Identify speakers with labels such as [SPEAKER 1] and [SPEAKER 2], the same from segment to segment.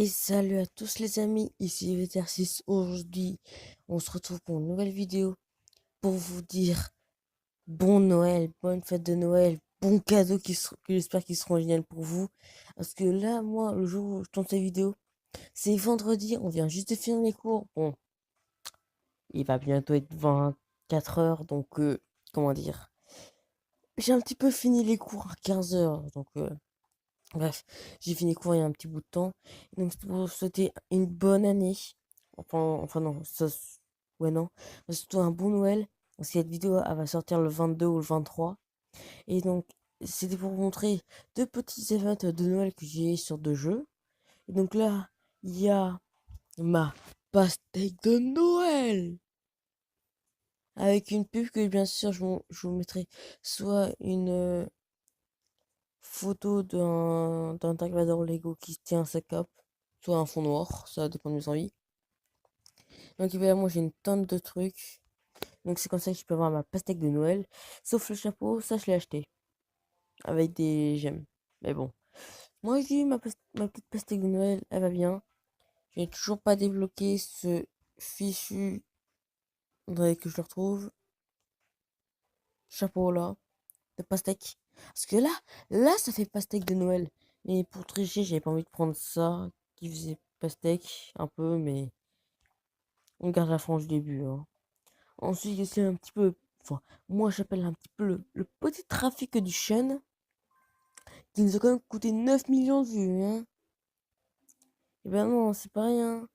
[SPEAKER 1] Et salut à tous les amis, ici Veter6. Aujourd'hui, on se retrouve pour une nouvelle vidéo pour vous dire bon Noël, bonne fête de Noël, bon cadeau que j'espère qu'ils seront géniaux pour vous. Parce que là, moi, le jour où je tourne cette vidéo, c'est vendredi, on vient juste de finir les cours. Bon, il va bientôt être 24 heures, donc comment dire, j'ai un petit peu fini les cours à 15 heures, donc bref, j'ai fini les cours il y a un petit bout de temps. Donc c'est pour vous souhaiter une bonne année. Enfin non, ouais non. Mais surtout un bon Noël. Parce que cette vidéo, elle va sortir le 22 ou le 23. Et donc, c'était pour vous montrer deux petits events de Noël que j'ai sur deux jeux. Et donc là, il y a ma pastèque de Noël. Avec une pub que bien sûr, je vous mettrai soit une photo d'un Dark Vador Lego qui tient sa cape, soit un fond noir, ça dépend de mes envies. Donc évidemment, j'ai une tonne de trucs. Donc c'est comme ça que je peux avoir ma pastèque de Noël. Sauf le chapeau, ça je l'ai acheté. Avec des gemmes. Mais bon. Moi j'ai eu ma petite pastèque de Noël, elle va bien. Je n'ai toujours pas débloqué ce fichu. Faudrait que je le retrouve. Chapeau là. De pastèque. Parce que là ça fait pastèque de Noël. Mais pour tricher, j'avais pas envie de prendre ça. Qui faisait pastèque un peu, mais on garde la frange du début, hein. Ensuite, c'est un petit peu, enfin, moi j'appelle un petit peu le petit trafic du Shen, qui nous a quand même coûté 9 millions de vues, hein. Et ben non, c'est pas rien.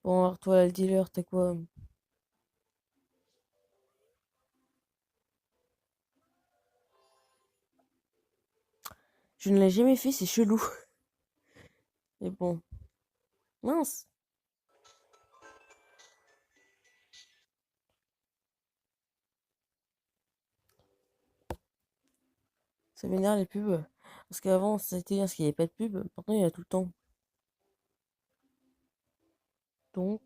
[SPEAKER 1] Bon, alors toi, le dealer, t'as quoi? Je ne l'ai jamais fait, c'est chelou. Mais bon, mince. Ça m'énerve les pubs. Parce qu'avant, c'était bien parce qu'il n'y avait pas de pub. Maintenant, il y a tout le temps. Donc,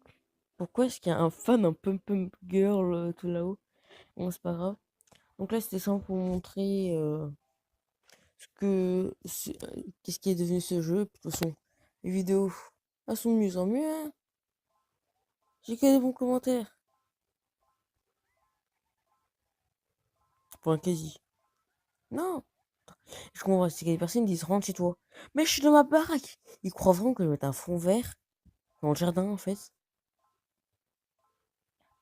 [SPEAKER 1] pourquoi est-ce qu'il y a un fan, un pump girl tout là-haut? Bon, c'est pas grave. Donc là, c'était simple pour montrer qu'est-ce qui est devenu ce jeu. De toute façon, les vidéos, elles sont de mieux en mieux, hein. J'ai que des bons commentaires. Pour un quasi. Non. Je comprends, c'est que les personnes disent rentre chez toi. Mais je suis dans ma baraque. Ils croient vraiment que je vais mettre un fond vert dans le jardin, en fait.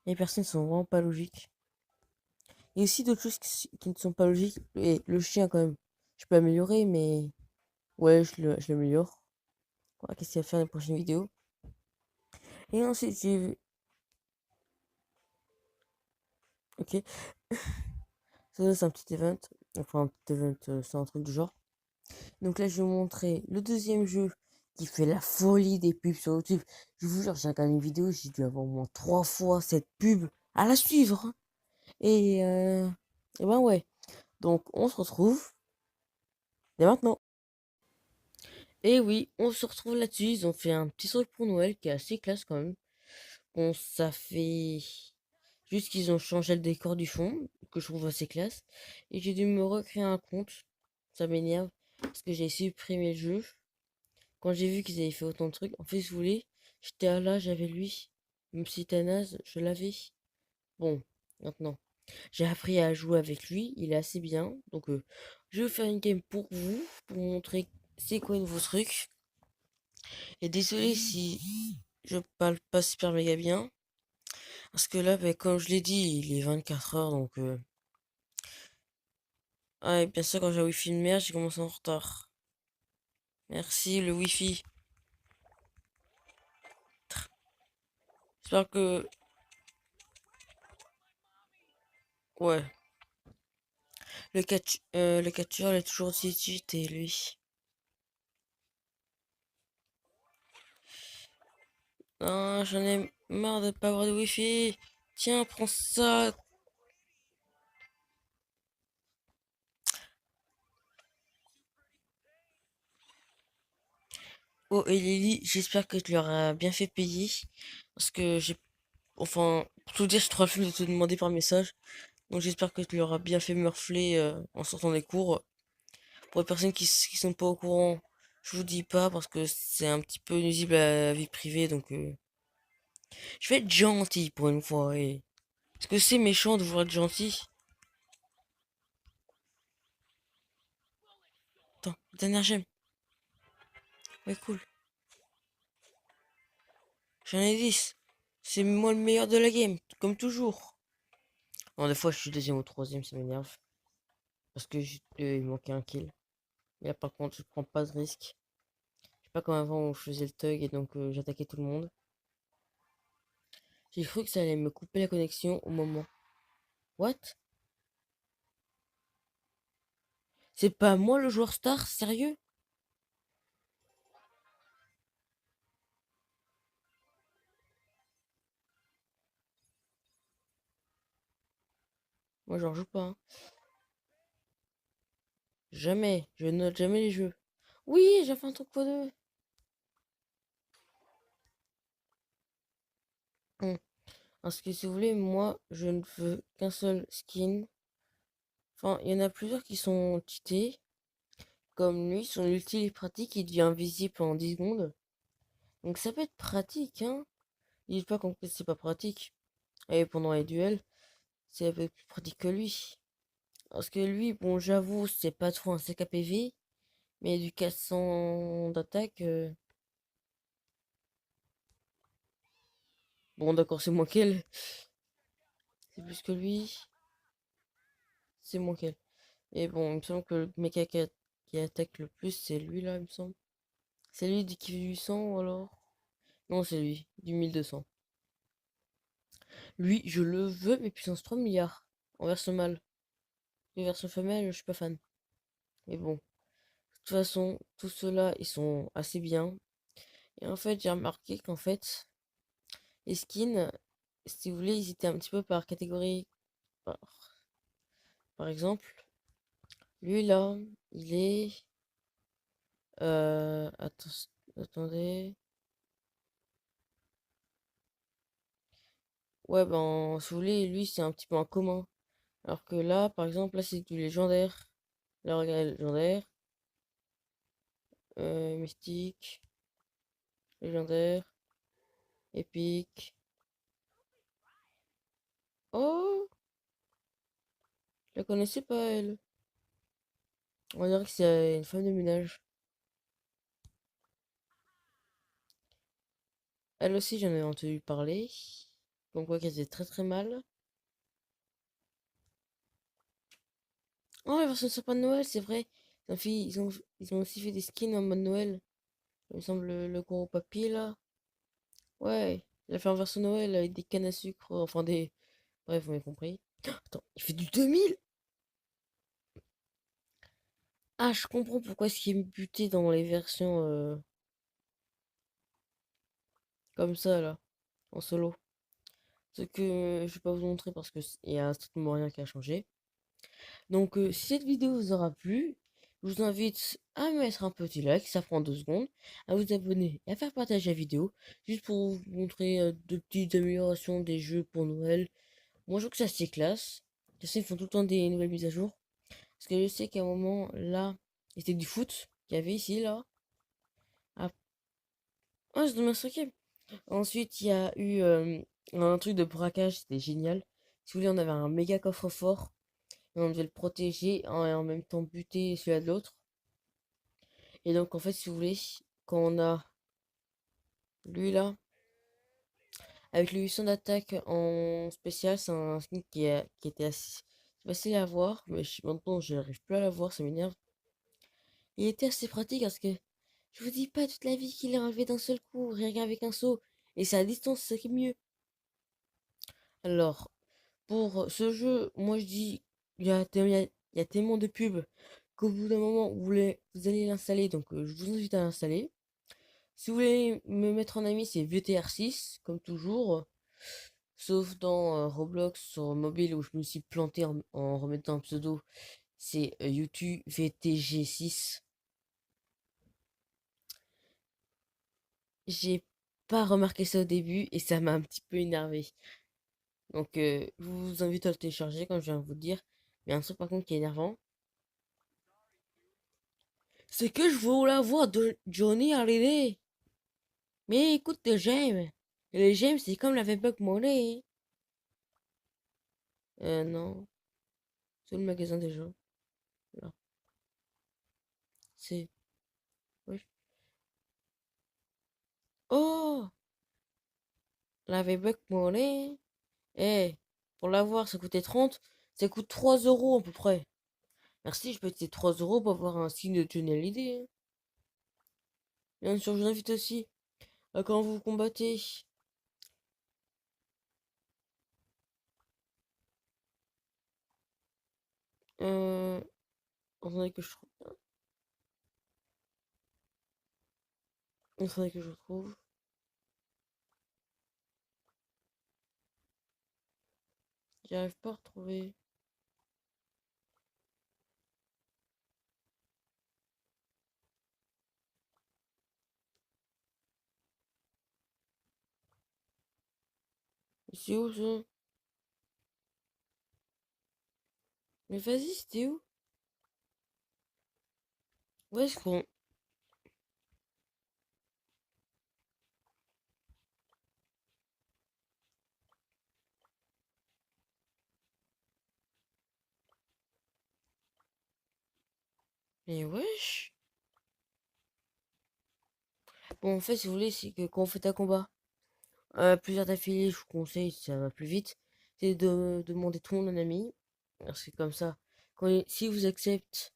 [SPEAKER 1] Les personnes sont vraiment pas logiques. Il y a aussi d'autres choses qui ne sont pas logiques. Et le chien, quand même, je peux améliorer, mais ouais, je l'améliore. Voilà, qu'est-ce qu'il va faire dans les prochaines vidéos. Et ensuite, j'ai vu. Ok. Ça, c'est un petit event. Enfin, un petit event, c'est un truc du genre. Donc là, je vais vous montrer le deuxième jeu qui fait la folie des pubs sur YouTube. Je vous jure, j'ai regardé une vidéo, j'ai dû avoir au moins 3 fois cette pub à la suivre, hein. Et ben ouais. Donc on se retrouve dès maintenant. Et oui, on se retrouve là-dessus. Ils ont fait un petit truc pour Noël qui est assez classe quand même. Bon, ça fait juste qu'ils ont changé le décor du fond, que je trouve assez classe. Et j'ai dû me recréer un compte. Ça m'énerve parce que j'ai supprimé le jeu. Quand j'ai vu qu'ils avaient fait autant de trucs, en fait, si vous voulez, j'étais là, j'avais lui. Même si t'es naze, je l'avais. Bon, maintenant, j'ai appris à jouer avec lui, il est assez bien. Donc, je vais faire une game pour vous, pour vous montrer c'est quoi de vos trucs. Et désolé si je parle pas super méga bien. Parce que là, comme je l'ai dit, il est 24 heures, donc... Ah, et bien sûr, quand j'ai un wifi de merde, j'ai commencé en retard. Merci, le wifi. J'espère que... Ouais. Le catcheur, il est toujours aussi cheaté, lui. Non, j'en ai marre de pas avoir de wifi. Tiens, prends ça. Oh, et Lily, j'espère que tu leur as bien fait payer. Parce que j'ai... Enfin, pour tout dire, j'ai trop la flemme de te demander par message. Donc j'espère que tu leur as bien fait murfler en sortant des cours. Pour les personnes qui sont pas au courant, Je vous dis pas parce que c'est un petit peu nuisible à la vie privée, donc je vais être gentil pour une fois. Et... Est-ce que c'est méchant de vouloir être gentil? Attends, dernière gemme. Ouais, cool. J'en ai 10. C'est moi le meilleur de la game, comme toujours. Bon, des fois, je suis deuxième ou troisième, ça m'énerve. Parce que il manquait un kill. Et là, par contre, je prends pas de risque. Je sais pas comme avant où je faisais le thug et donc j'attaquais tout le monde. J'ai cru que ça allait me couper la connexion au moment. What? C'est pas moi le joueur star, sérieux? Moi, j'en joue pas, hein. Jamais. Je note jamais les jeux. Oui, j'ai fait un truc x2. Parce que si vous voulez, moi, je ne veux qu'un seul skin. Enfin, il y en a plusieurs qui sont cheatés. Comme lui, son ulti est pratique, il devient invisible en 10 secondes. Donc ça peut être pratique, hein. Dites pas qu'en fait c'est pas pratique. Et pendant les duels, c'est un peu plus pratique que lui. Parce que lui, bon, j'avoue, c'est pas trop un CKPV, mais du 400 d'attaque, bon, d'accord, c'est moins qu'elle. C'est plus que lui, c'est moins qu'elle. Et bon, il me semble que le mecha qui attaque le plus, c'est lui là, il me semble. C'est lui qui fait 800 alors? Non, c'est lui, du 1200. Lui, je le veux, mais puissance 3 milliards. En version mâle. Les versions femelles, je suis pas fan. Mais bon. De toute façon, tous ceux-là, ils sont assez bien. Et en fait, j'ai remarqué qu'en fait, les skins, si vous voulez, ils étaient un petit peu par catégorie. Par, par exemple, lui là, il est. Attendez. Ouais, ben, si vous voulez, lui, c'est un petit peu un commun. Alors que là, par exemple, là, c'est du légendaire. Là, regardez, légendaire. Mystique. Légendaire. Épique. Oh! Je la connaissais pas, elle. On dirait que c'est une femme de ménage. Elle aussi, j'en ai entendu parler. Comme quoi qu'elle était très très mal. Oh, la version sapin de Noël, c'est vrai. Ils ont aussi fait des skins en mode Noël. Il me semble le gros papier là. Ouais, il a fait en version Noël avec des cannes à sucre. Enfin, des. Bref, vous m'avez compris. Attends, il fait du 2000. Ah, je comprends pourquoi est-ce qu'il est buté dans les versions comme ça là, en solo. Ce que je vais pas vous montrer parce que il y a strictement rien qui a changé. Donc, si cette vidéo vous aura plu, je vous invite à mettre un petit like, ça prend 2 secondes, à vous abonner et à faire partager la vidéo, juste pour vous montrer de petites améliorations des jeux pour Noël. Moi, je trouve que c'est assez classe. Je sais, ils font tout le temps des nouvelles mises à jour. Parce que je sais qu'à un moment, là, c'était du foot qu'il y avait ici, là. Ah, ah, c'est dommage, ok. Ensuite, il y a eu un truc de braquage, c'était génial. Si vous voulez, on avait un méga coffre-fort. Et on devait le protéger et en même temps buter celui de l'autre. Et donc, en fait, si vous voulez, quand on a lui là, avec le 800 d'attaque en spécial, c'est un skin qui était assez facile à voir, mais maintenant je n'arrive plus à la voir, ça m'énerve. Il était assez pratique parce que je vous dis pas toute la vie qu'il est enlevé d'un seul coup, rien qu'avec un saut. Et c'est à distance, c'est ça qui est mieux. Alors, pour ce jeu, moi je dis, il y a tellement de pubs qu'au bout d'un moment, vous allez l'installer, donc je vous invite à l'installer. Si vous voulez me mettre en ami, c'est VTR6, comme toujours. Sauf dans Roblox sur mobile où je me suis planté en remettant un pseudo. C'est YouTube VTG6. J'ai pas remarqué ça au début et ça m'a un petit peu énervé. Donc je vous invite à le télécharger comme je viens de vous le dire. Mais un truc par contre qui est énervant, C'est que je voulais avoir de Johnny Hallyday. Mais écoute, les gemmes. Et les gemmes, c'est comme la Buck Money. Non. C'est le magasin des gens. Là. C'est. Ouais. Oh! La Buck Money. Eh, pour l'avoir, ça coûtait 30. Ça coûte 3 euros à peu près. Merci, je peux payer 3 euros pour avoir un signe de Johnny Hallyday. Hein. Bien sûr, je vous invite aussi à quand vous combattez. Euh. Attendez que je trouve. Attendez que je trouve. J'arrive pas à retrouver. C'est où ça? Mais vas-y, c'était où? Où est-ce qu'on. Mais wesh. Bon, en fait, si vous voulez, c'est que quand on fait un combat, plusieurs d'affilée, je vous conseille, ça va plus vite, c'est de demander tout le monde un ami. Parce que comme ça, si vous acceptez,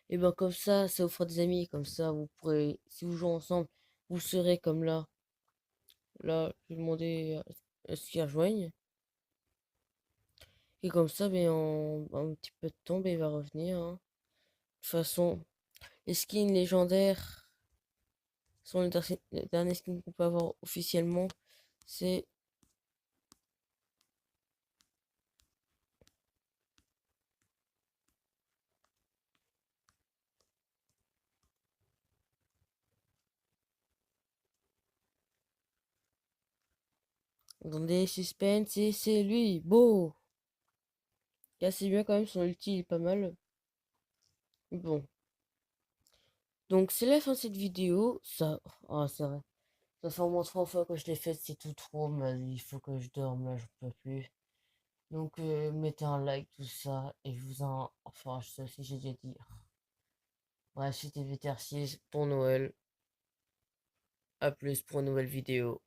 [SPEAKER 1] et ben comme ça vous fera des amis. Comme ça, vous pourrez, si vous jouez ensemble, vous serez comme là. Là, je vais demander à ce qu'ils rejoignent. Et comme ça, ben, en un petit peu de temps, ben, il va revenir. Hein. De toute façon, les skins légendaires sont les derniers skins qu'on peut avoir officiellement. C'est dans des suspens et c'est lui. Beau. Et assez bien quand même, son ulti il est pas mal. Bon. Donc c'est la fin de cette vidéo. Ça. Ah, c'est vrai. Ça fait au moins 3 fois que je l'ai faite, c'est tout trop, mais il faut que je dorme là, je peux plus. Donc mettez un like, tout ça, et je vous en. Enfin, je sais aussi, j'ai déjà dit. Bref, c'était VTR6 pour Noël. A plus pour une nouvelle vidéo.